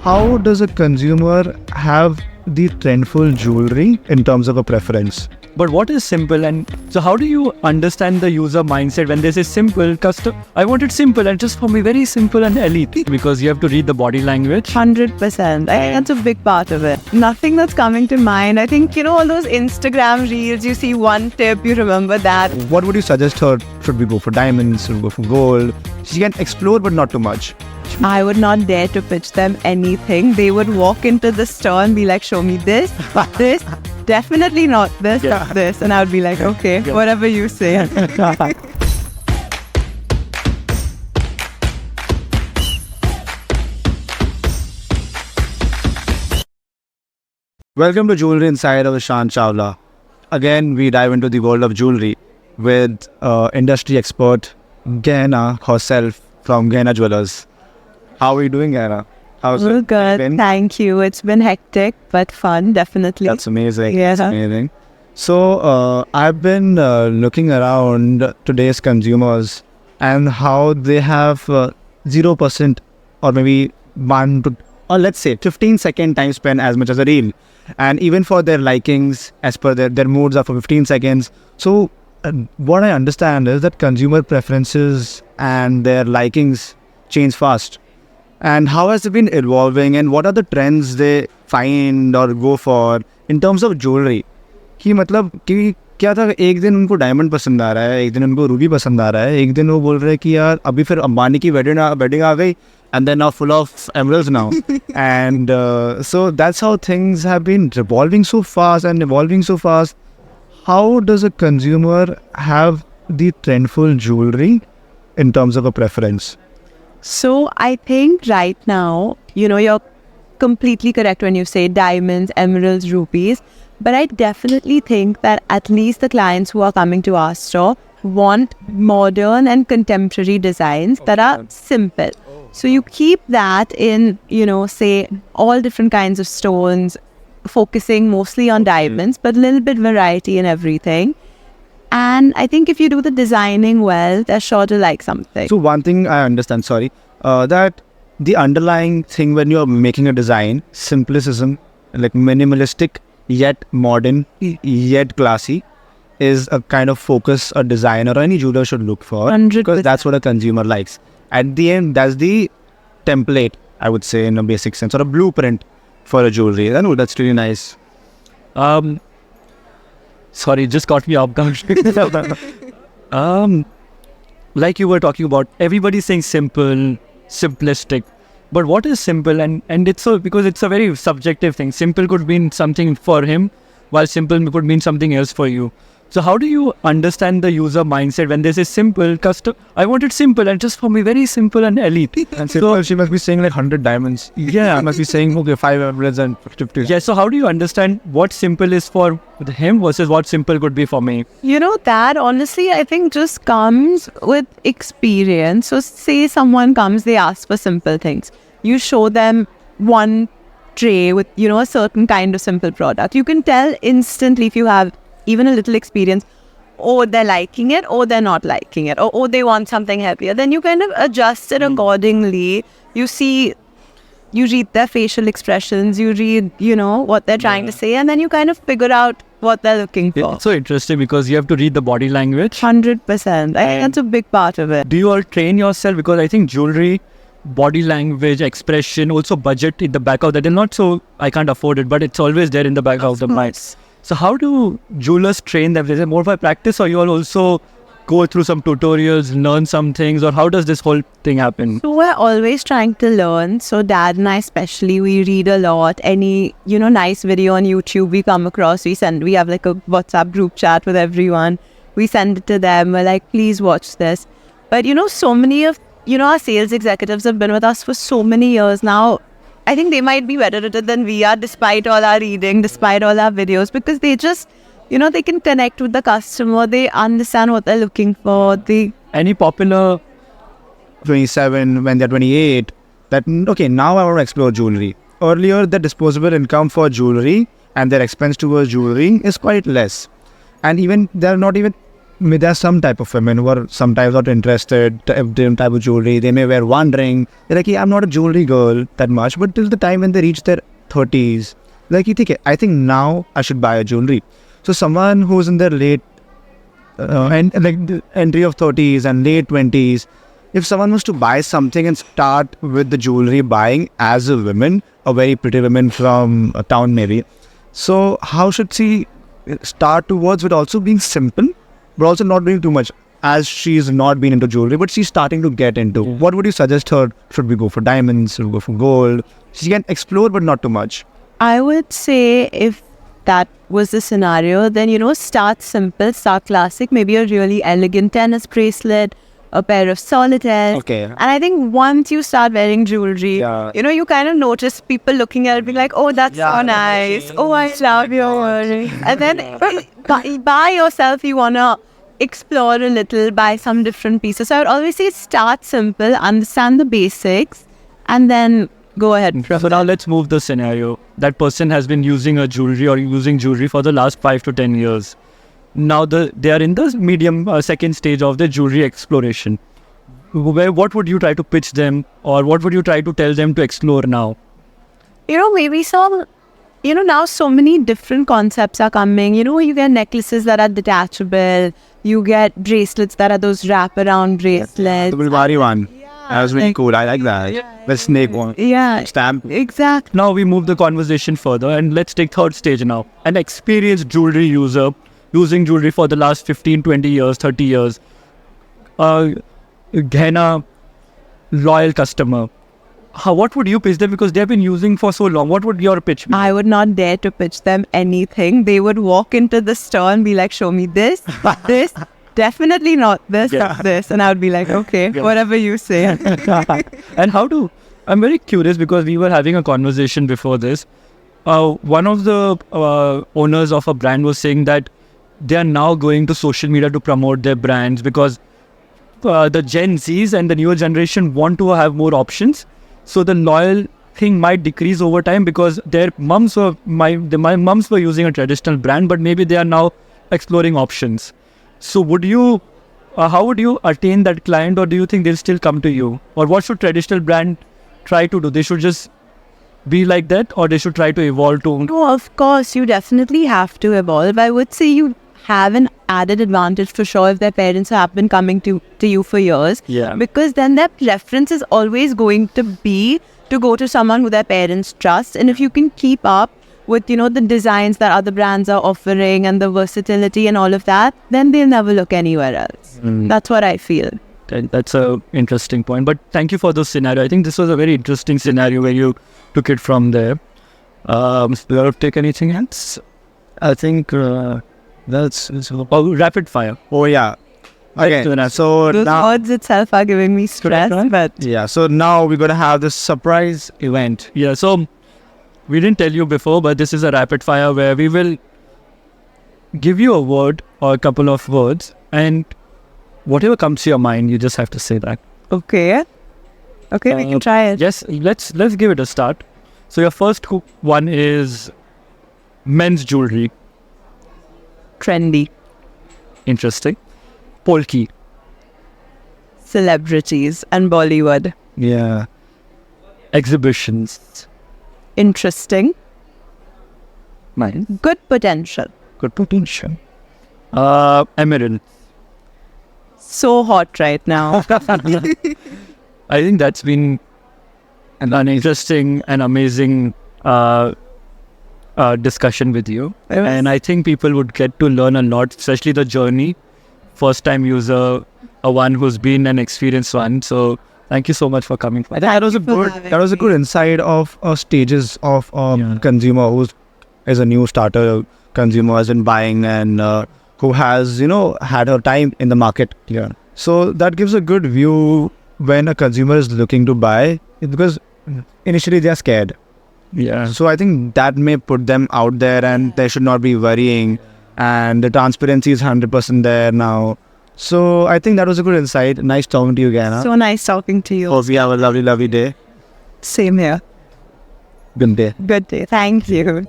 how does a consumer have the trendful jewelry in terms of a preference? But what is simple? And so how do you understand the user mindset when they say simple, custom? I want it simple and just for me very simple and elite, because you have to read the body language. 100%. That's a big part of it. Nothing that's coming to mind. I think, all those Instagram reels, you see one tip, you remember that. What would you suggest her? Should we go for diamonds? Should we go for gold? She can explore, but not too much. I would not dare to pitch them anything. They would walk into the store and be like, show me this, this, definitely not this, this. And I would be like, okay, whatever you say. Welcome to Jewellery Insider with Shan Chawla. Again, we dive into the world of jewellery with industry expert Gehna herself from Gehna Jewelers. How are you doing, Gehna? How's All it good. been? Thank you. It's been hectic, but fun, definitely. That's amazing. Yeah. That's amazing. So, I've been looking around today's consumers and how they have 0% or maybe 1 to, or let's say 15-second time span as much as a reel. And even for their likings, as per their moods are for 15 seconds. So, what I understand is that consumer preferences and their likings change fast. And how has it been evolving and what are the trends they find or go for in terms of jewelry? कि मतलब कि क्या था, एक दिन उनको diamond पसंद आ रहा है, एक दिन उनको रूबी पसंद आ रहा है, एक दिन वो बोल रहे हैं कि यार अभी फिर अंबानी की वेडिंग आ गई and they're now full of emeralds now. And so that's how things have been revolving so fast and evolving so fast. How does a consumer have the trendful jewelry in terms of a preference? So I think right now, you're completely correct when you say diamonds, emeralds, rubies. But I definitely think that at least the clients who are coming to our store want modern and contemporary designs that are simple. So you keep that in, say all different kinds of stones, focusing mostly on diamonds, but a little bit variety in everything. And I think if you do the designing well, they're sure to like something. So one thing I understand, that the underlying thing when you're making a design, simplicism, like minimalistic, yet modern, yet classy, is a kind of focus a designer or any jeweler should look for. 100%. Because that's what a consumer likes. At the end, that's the template, I would say, in a basic sense, or a blueprint for a jewelry. I know that's really nice. Sorry, just caught me off guard. Like you were talking about, everybody's saying simple, simplistic. But what is simple? And it's so, because it's a very subjective thing. Simple could mean something for him, while simple could mean something else for you. So how do you understand the user mindset when they say simple, custom? I want it simple and just for me very simple and elite. And simple, she must be saying like 100 diamonds. Yeah. She must be saying, okay, 5 emeralds and 50. Yeah, so how do you understand what simple is for him versus what simple could be for me? That honestly, I think just comes with experience. So say someone comes, they ask for simple things. You show them one tray with, a certain kind of simple product. You can tell instantly if you have even a little experience, they're liking it, or they're not liking it, or they want something heavier. Then you kind of adjust it accordingly. You read their facial expressions, you read, what they're trying to say, and then you kind of figure out what they're looking for. It's so interesting because you have to read the body language. 100%. I think that's a big part of it. Do you all train yourself? Because I think jewelry, body language, expression, also budget in the back of that. And not so I can't afford it, but it's always there in the back of the mind. So how do jewelers train them? Is it more by practice, or you all also go through some tutorials, learn some things, or how does this whole thing happen? So we're always trying to learn. So Dad and I especially, we read a lot. Any, nice video on YouTube we come across, we have like a WhatsApp group chat with everyone. We send it to them. We're like, please watch this. But so many of, our sales executives have been with us for so many years now. I think they might be better at it than we are, despite all our reading, despite all our videos, because they just, they can connect with the customer. They understand what they're looking for. Any popular 27, when they're 28, that, okay, now I want to explore jewelry. Earlier, the disposable income for jewelry and their expense towards jewelry is quite less. And even they're not even there are some type of women who are sometimes not interested in different type of jewelry. They may wear one ring. They're like, I'm not a jewelry girl that much. But till the time when they reach their 30s, like, I think now I should buy a jewelry. So someone who's in their late and like the entry of 30s and late 20s, if someone was to buy something and start with the jewelry buying as a woman, a very pretty woman from a town maybe, so how should she start towards with also being simple, but also not doing too much, as she's not been into jewelry, but she's starting to get into? What would you suggest her? Should we go for diamonds? Should we go for gold? She can explore, but not too much. I would say if that was the scenario, then, start simple, start classic, maybe a really elegant tennis bracelet, a pair of solitaires. Okay. And I think once you start wearing jewelry, you kind of notice people looking at it, being like, oh, that's so nice. Oh, I love your earring. And then by yourself, you want to explore a little, buy some different pieces. So I would always say start simple, understand the basics, and then go ahead. So now let's move the scenario. That person has been using a jewelry or using jewelry for the last 5 to 10 years. Now they are in the medium second stage of the jewelry exploration. What would you try to pitch them, or what would you try to tell them to explore now? Maybe some, now so many different concepts are coming. You get necklaces that are detachable. You get bracelets that are those wraparound bracelets. The Bulgari one. That was really cool. I like that. The snake one. Yeah. Stamp. Exactly. Now we move the conversation further, and let's take third stage now. An experienced jewelry user using jewelry for the last 15, 20 years, 30 years. Gehna, loyal customer. What would you pitch them? Because they've been using for so long. What would your pitch be? I would not dare to pitch them anything. They would walk into the store and be like, show me this, this, definitely not this, this. And I would be like, okay, whatever you say. And I'm very curious, because we were having a conversation before this. One of the owners of a brand was saying that they are now going to social media to promote their brands, because the Gen Zs and the newer generation want to have more options. So the loyal thing might decrease over time, because their mums were my mums were using a traditional brand, but maybe they are now exploring options. So how would you attain that client, or do you think they'll still come to you? Or what should traditional brand try to do? They should just be like that, or they should try to evolve to? No, of course, you definitely have to evolve. I would say you have an added advantage for sure if their parents have been coming to you for years. Yeah. Because then their preference is always going to be to go to someone who their parents trust. And if you can keep up with, the designs that other brands are offering and the versatility and all of that, then they'll never look anywhere else. That's what I feel. That's a interesting point. But thank you for this scenario. I think this was a very interesting scenario where you took it from there. Do you want to take anything else? I think that's Rapid fire. Oh yeah. Okay. So Those now, words itself are giving me stress, but yeah. So now we're gonna have this surprise event. Yeah. So we didn't tell you before, but this is a rapid fire where we will give you a word or a couple of words, and whatever comes to your mind, you just have to say that. okay, we can try it. Yes. Let's give it a start. So your first one is men's jewelry. Trendy. Interesting. Polki. Celebrities and Bollywood. Yeah. Exhibitions. Interesting. Nice. Good potential. Good potential. Emerald. So hot right now. I think that's been an interesting and amazing discussion with you. And I think people would get to learn a lot, especially the journey. First time user, a one who's been an experienced one. So thank you so much for coming. I think that was a good insight of stages of consumer who is a new starter consumer, has been buying, and who has had her time in the market. Yeah. So that gives a good view when a consumer is looking to buy, because initially they are scared. Yeah. So I think that may put them out there, and they should not be worrying. And the transparency is 100% there now. So I think that was a good insight. Nice talking to you, Gehna. So nice talking to you. Hope you have a lovely, lovely day. Same here. Good day. Good day. Thank you.